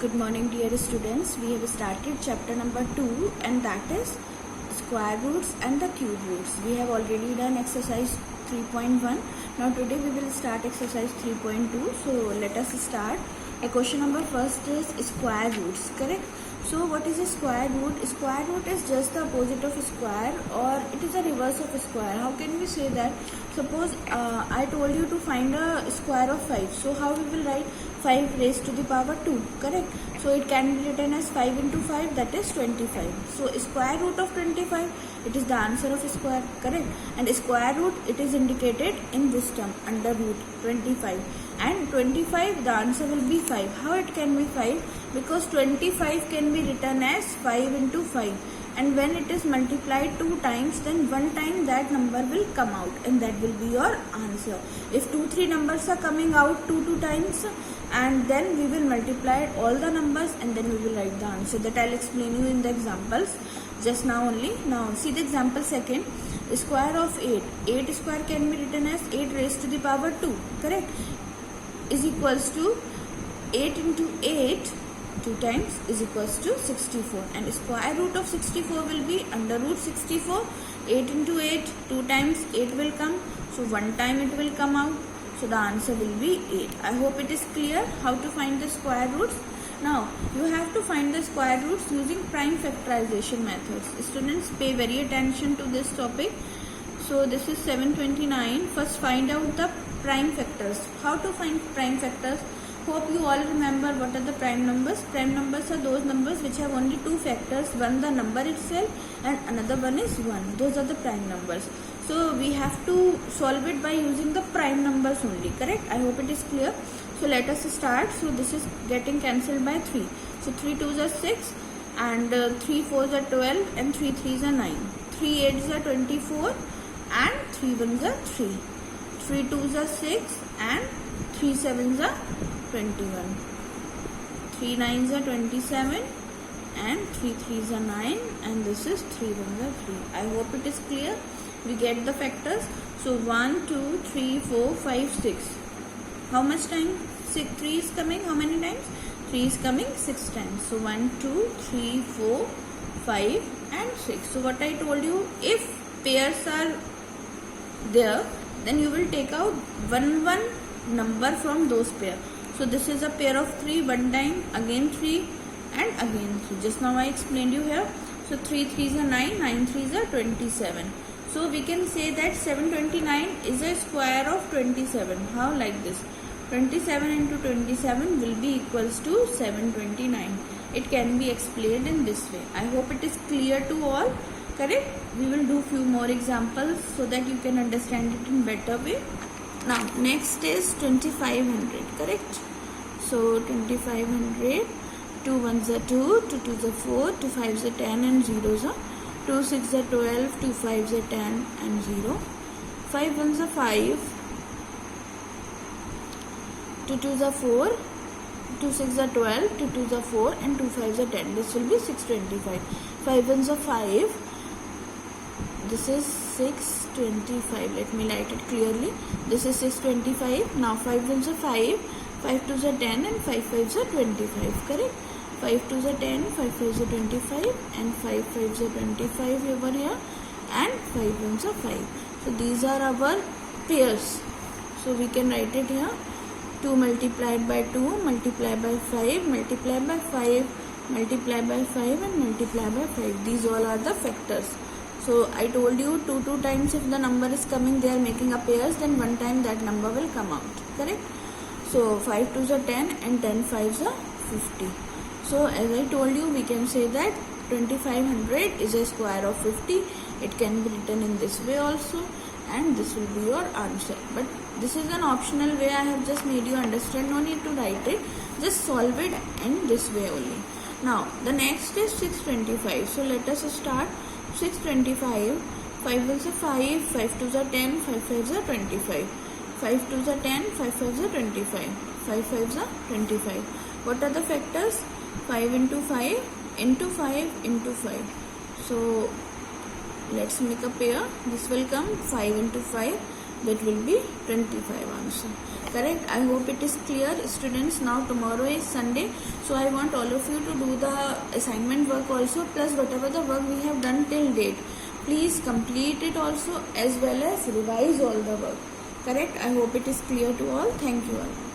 Good morning, dear students. We have started chapter number 2, and that is square roots and the cube roots. We have already done exercise 3.1. Now today we will start exercise 3.2. So let us start. The question number first is square roots, correct? So what is a square root? Square root is just the opposite of square, or it is a reverse of square. How can we say that? Suppose I told you to find a square of 5. So how we will write 5 raised to the power 2, correct? So it can be written as 5 into 5, that is 25. So square root of 25, it is the answer of square, correct? And square root, it is indicated in this term, under root 25. And 25, the answer will be 5. How it can be 5? Because 25 can be written as 5 into 5. And when it is multiplied 2 times, then one time that number will come out, and that will be your answer. If 3 numbers are coming out 2 times, and then we will multiply all the numbers, and then we will write the answer. That I'll explain you in the examples just now only. Now see the example second. Square of 8. 8 square can be written as 8 raised to the power 2, correct? Is equals to 8 into 8 2 times is equals to 64, and square root of 64 will be under root 64. 8 into 8 2 times 8 will come, so one time it will come out, so the answer will be 8. I hope it is clear how to find the square roots. Now you have to find the square roots using prime factorization methods. Students, pay very attention to this topic. So this is 729. First find out the prime factors. How to find prime factors? Hope you all remember what are the prime numbers. Prime numbers are those numbers which have only 2 factors. One the number itself and another one is 1. Those are the prime numbers. So we have to solve it by using the prime numbers only, correct? I hope it is clear. So let us start. So this is getting cancelled by 3. So 3 2s are 6 and 3 4s are 12 and 3 3s are 9. 3 8s are 24 and 3 1s are 3. 3 2s are 6 and 3 7s are 21. 3 9s are 27 and 3 3s are 9, and this is 3 1s are 3. I hope it is clear. We get the factors. So 1 2 3 4 5 6. How much time? 3 is coming. How many times? 3 is coming 6 times. So 1 2 3 4 5 and 6. So what I told you, if pairs are there, then you will take out one number from those pair. So this is a pair of 3, one time, again 3 and again 3. Just now I explained you here. So 3 3s are 9, 9 3s are 27. So we can say that 729 is a square of 27. How? Like this. 27 into 27 will be equals to 729. It can be explained in this way. I hope it is clear to all. Correct? We will do few more examples so that you can understand it in better way. Now next is 2500, correct? So 2500, 2 1s are 2, 2 2s are 4, 2 5s are 10 and 0s are 2 6s are 12, 2 5s are 10 and 0. 5 1s are 5, 2 2s are 4, 2 6s are 12, 2 2s are 4 and 2 5s are 10. This will be 625. 5 1s are 5. This is 625. Let me write it clearly. This is 625. Now 5 1s are 5, 5 2s are 10 and 5 5s are 25. Correct? 5 2s are 10, 5 5s are 25 and 5 5s are 25 over here, and 5 1s are 5. So these are our pairs. So we can write it here. 2 multiplied by 2 multiplied by 5 multiplied by 5 multiplied by 5 and multiplied by 5. These all are the factors. So I told you 2 times if the number is coming, they are making a pairs, then one time that number will come out, correct? So 5 2s are 10 and 10 5s are 50. So as I told you, we can say that 2500 is a square of 50. It can be written in this way also, and this will be your answer. But this is an optional way. I have just made you understand. No need to write it. Just solve it in this way only. Now the next is 625. So let us start. 625. 5 1s are 5, 5 2s are 10, 5 5s are 25. 5 2s are 10, 5 5s are 25. 5 5s are 25. What are the factors? 5 into 5 into 5 into 5. So let's make a pair. This will come 5 into 5. That will be 25 answer. Correct? I hope it is clear, students. Now tomorrow is Sunday, so I want all of you to do the assignment work also, plus whatever the work we have done till date. Please complete it also, as well as revise all the work. Correct? I hope it is clear to all. Thank you all.